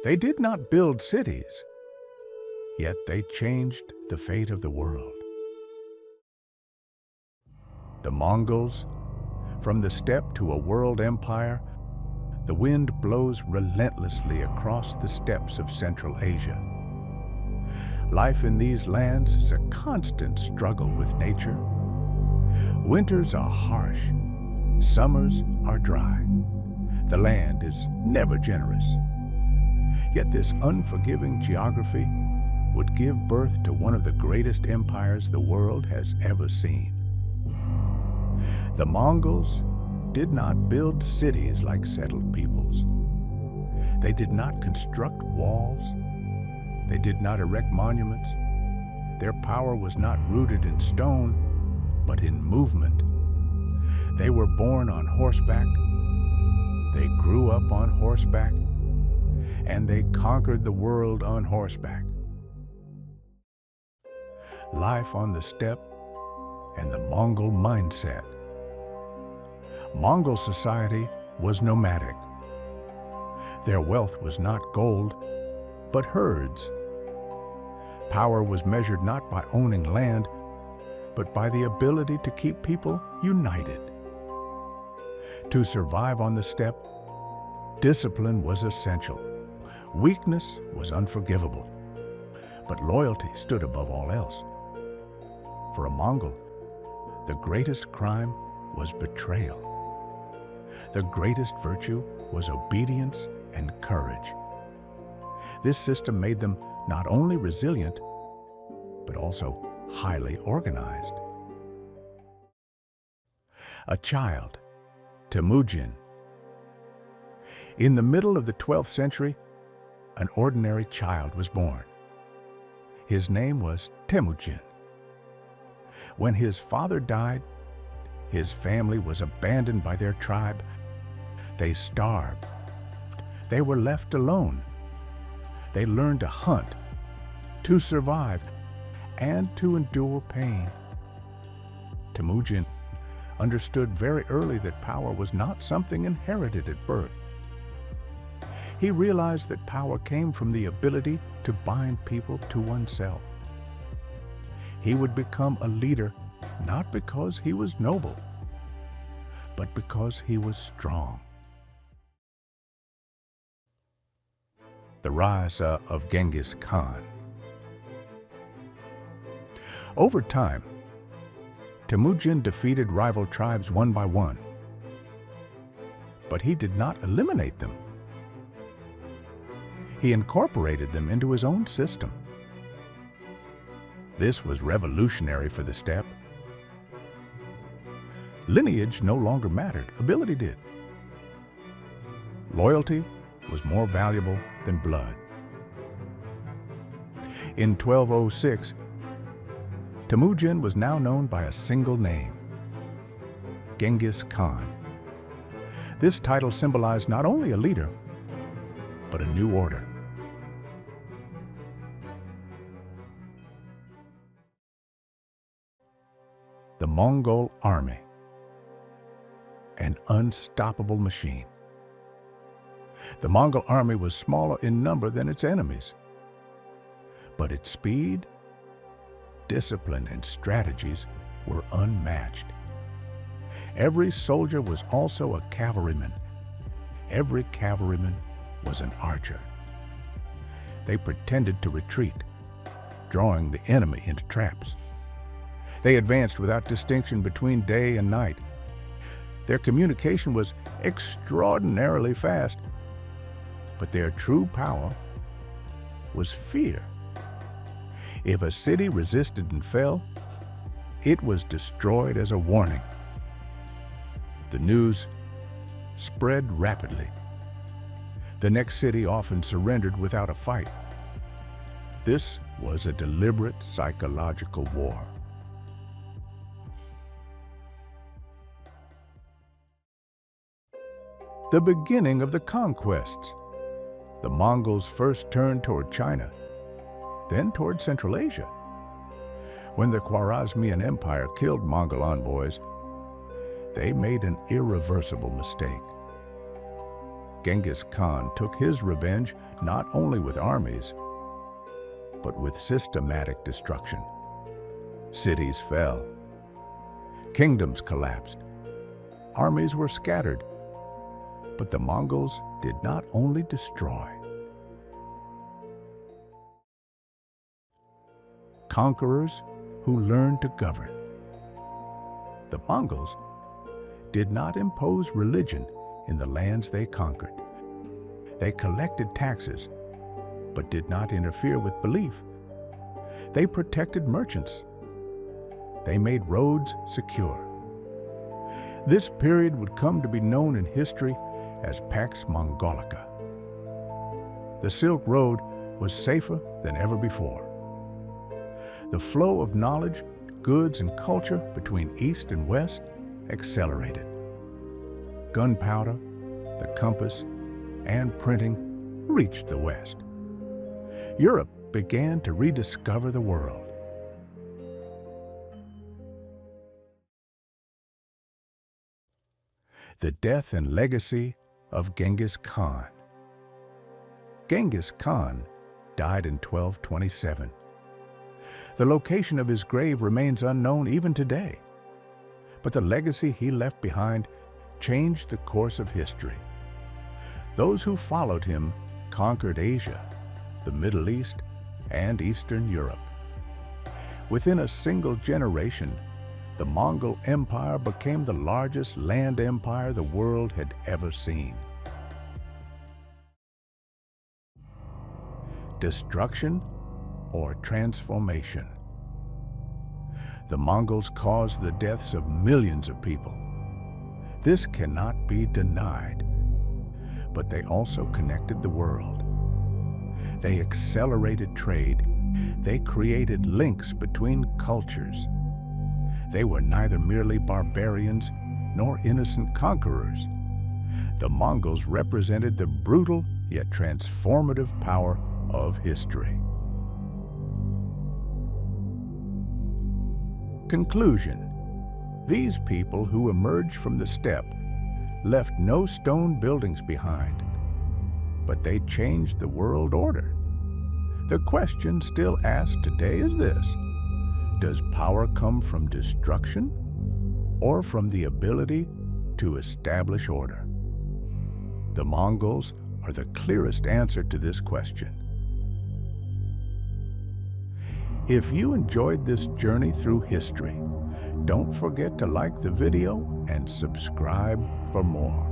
They did not build cities, yet they changed the fate of the world. The Mongols, from the steppe to a world empire, the wind blows relentlessly across the steppes of Central Asia. Life in these lands is a constant struggle with nature. Winters are harsh, summers are dry. The land is never generous. Yet this unforgiving geography would give birth to one of the greatest empires the world has ever seen. The Mongols did not build cities like settled peoples. They did not construct walls. They did not erect monuments. Their power was not rooted in stone, but in movement. They were born on horseback. They grew up on horseback, and they conquered the world on horseback. Life on the steppe and the Mongol mindset. Mongol society was nomadic. Their wealth was not gold, but herds. Power was measured not by owning land, but by the ability to keep people united. To survive on the steppe, discipline was essential. Weakness was unforgivable, but loyalty stood above all else. For a Mongol, the greatest crime was betrayal. The greatest virtue was obedience and courage. This system made them not only resilient, but also highly organized. A child, Temujin. In the middle of the 12th century, an ordinary child was born. His name was Temujin. When his father died, his family was abandoned by their tribe. They starved. They were left alone. They learned to hunt, to survive, and to endure pain. Temujin understood very early that power was not something inherited at birth. He realized that power came from the ability to bind people to oneself. He would become a leader not because he was noble, but because he was strong. The rise of Genghis Khan. Over time, Temujin defeated rival tribes one by one, but he did not eliminate them. He incorporated them into his own system. This was revolutionary for the steppe. Lineage no longer mattered, ability did. Loyalty was more valuable than blood. In 1206, Temujin was now known by a single name, Genghis Khan. This title symbolized not only a leader, but a new order. The Mongol army, an unstoppable machine. The Mongol army was smaller in number than its enemies, but its speed, discipline, and strategies were unmatched. Every soldier was also a cavalryman. Every cavalryman was an archer. They pretended to retreat, drawing the enemy into traps. They advanced without distinction between day and night. Their communication was extraordinarily fast, but their true power was fear. If a city resisted and fell, it was destroyed as a warning. The news spread rapidly. The next city often surrendered without a fight. This was a deliberate psychological war. The beginning of the conquests. The Mongols first turned toward China, then toward Central Asia. When the Khwarezmian Empire killed Mongol envoys, they made an irreversible mistake. Genghis Khan took his revenge not only with armies, but with systematic destruction. Cities fell, kingdoms collapsed, armies were scattered, but the Mongols did not only destroy. Conquerors who learned to govern. The Mongols did not impose religion in the lands they conquered. They collected taxes, but did not interfere with belief. They protected merchants. They made roads secure. This period would come to be known in history as Pax Mongolica. The Silk Road was safer than ever before. The flow of knowledge, goods, and culture between East and West accelerated. Gunpowder, the compass, and printing reached the West. Europe began to rediscover the world. The death and legacy of Genghis Khan. Genghis Khan died in 1227. The location of his grave remains unknown even today, but the legacy he left behind changed the course of history. Those who followed him conquered Asia, the Middle East, and Eastern Europe. Within a single generation, the Mongol Empire became the largest land empire the world had ever seen. Destruction or transformation? The Mongols caused the deaths of millions of people. This cannot be denied. But they also connected the world. They accelerated trade. They created links between cultures. They were neither merely barbarians nor innocent conquerors. The Mongols represented the brutal yet transformative power of history. Conclusion: these people who emerged from the steppe left no stone buildings behind, but they changed the world order. The question still asked today is this: does power come from destruction or from the ability to establish order? The Mongols are the clearest answer to this question. If you enjoyed this journey through history, don't forget to like the video and subscribe for more.